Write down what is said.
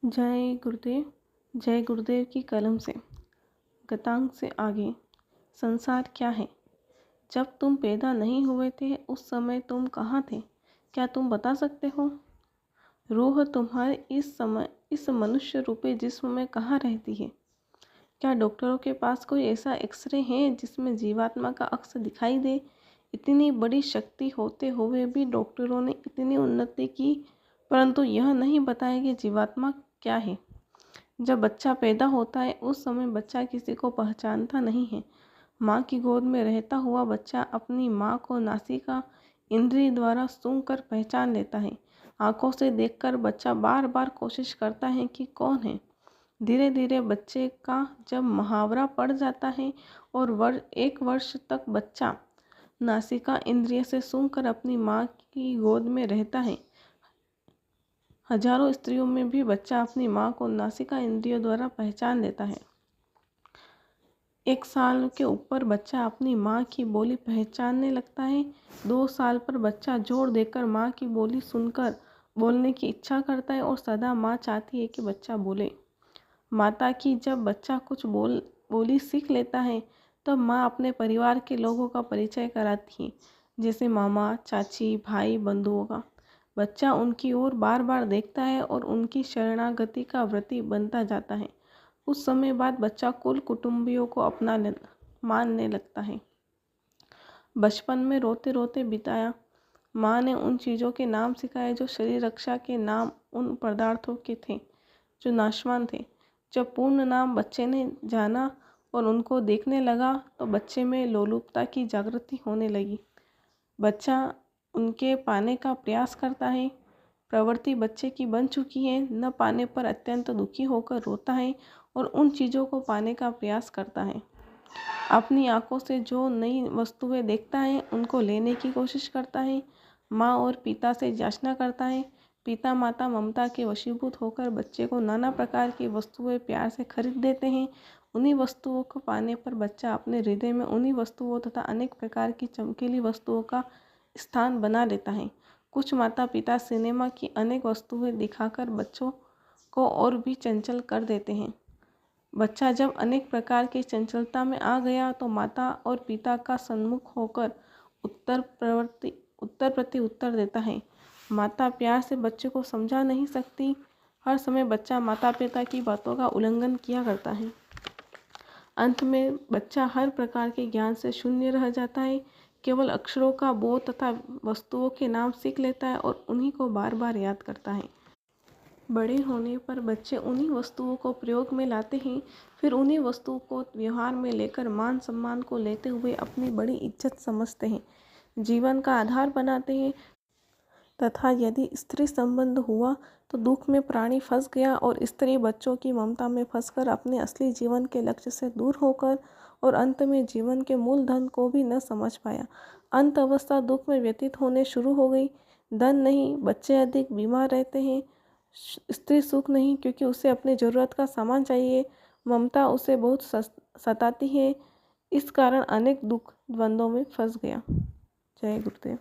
जय गुरुदेव। जय गुरुदेव की कलम से। गतांग से आगे। संसार क्या है? जब तुम पैदा नहीं हुए थे उस समय तुम कहाँ थे? क्या तुम बता सकते हो? रूह तुम्हारे इस समय इस मनुष्य रूपी जिस्म में कहाँ रहती है? क्या डॉक्टरों के पास कोई ऐसा एक्सरे है जिसमें जीवात्मा का अक्स दिखाई दे? इतनी बड़ी शक्ति होते हुए भी डॉक्टरों ने इतनी उन्नति की, परंतु यह नहीं बताया कि जीवात्मा क्या है। जब बच्चा पैदा होता है उस समय बच्चा किसी को पहचानता नहीं है। माँ की गोद में रहता हुआ बच्चा अपनी माँ को नासिका इंद्रिय द्वारा सूंघ कर पहचान लेता है। आंखों से देखकर बच्चा बार बार कोशिश करता है कि कौन है। धीरे धीरे बच्चे का जब मुहावरा पड़ जाता है और एक वर्ष तक बच्चा नासिका इंद्रिय से सूंघ कर अपनी माँ की गोद में रहता है। हजारों स्त्रियों में भी बच्चा अपनी माँ को नासिका इंद्रियों द्वारा पहचान लेता है। 1 साल के ऊपर बच्चा अपनी माँ की बोली पहचानने लगता है। 2 साल पर बच्चा जोर देकर माँ की बोली सुनकर बोलने की इच्छा करता है और सदा माँ चाहती है कि बच्चा बोले। माता की जब बच्चा कुछ बोली सीख लेता है तब माँ अपने परिवार के लोगों का परिचय कराती है, जैसे मामा, चाची, भाई, बंधुओं का। बच्चा उनकी ओर बार बार देखता है और उनकी शरणागति का व्रती बनता जाता है। कुछ समय बाद बच्चा कुल कुटुंबियों को मानने लगता है। बचपन में रोते रोते बिताया। माँ ने उन चीज़ों के नाम सिखाए जो शरीर रक्षा के नाम उन पदार्थों के थे जो नाशवान थे। जब पूर्ण नाम बच्चे ने जाना और उनको देखने लगा तो बच्चे में लोलुपता की जागृति होने लगी। बच्चा उनके पाने का प्रयास करता है। प्रवृत्ति बच्चे की बन चुकी है। न पाने पर अत्यंत दुखी होकर रोता है और उन चीज़ों को पाने का प्रयास करता है। अपनी आंखों से जो नई वस्तुएं देखता है उनको लेने की कोशिश करता है। माँ और पिता से याचना करता है। पिता माता ममता के वशीभूत होकर बच्चे को नाना प्रकार की वस्तुएं प्यार से खरीद देते हैं। उन्हीं वस्तुओं को पाने पर बच्चा अपने हृदय में उन्हीं वस्तुओं तथा अनेक प्रकार की चमकीली वस्तुओं का स्थान बना लेता है। कुछ माता पिता सिनेमा की अनेक वस्तुएं दिखाकर बच्चों को और भी चंचल कर देते हैं। बच्चा जब अनेक प्रकार की चंचलता में आ गया तो माता और पिता का सन्मुख होकर उत्तर प्रति उत्तर देता है। माता प्यार से बच्चे को समझा नहीं सकती। हर समय बच्चा माता पिता की बातों का उल्लंघन किया करता है। अंत में बच्चा हर प्रकार के ज्ञान से शून्य रह जाता है। केवल अक्षरों का बोध तथा वस्तुओं के नाम सीख लेता है और उन्हीं को बार बार याद करता है। बड़े होने पर बच्चे उन्हीं वस्तुओं को प्रयोग में लाते हैं। फिर उन्हीं वस्तुओं को व्यवहार में लेकर मान सम्मान को लेते हुए अपनी बड़ी इज्जत समझते हैं, जीवन का आधार बनाते हैं। तथा यदि स्त्री संबंध हुआ तो दुख में प्राणी फंस गया और स्त्री बच्चों की ममता में फंसकर अपने असली जीवन के लक्ष्य से दूर होकर और अंत में जीवन के मूल धन को भी न समझ पाया। अंत अवस्था दुख में व्यतीत होने शुरू हो गई। धन नहीं, बच्चे अधिक बीमार रहते हैं। स्त्री सुख नहीं क्योंकि उसे अपनी ज़रूरत का सामान चाहिए। ममता उसे बहुत सताती है। इस कारण अनेक दुख द्वंद्वों में फंस गया। जय गुरुदेव।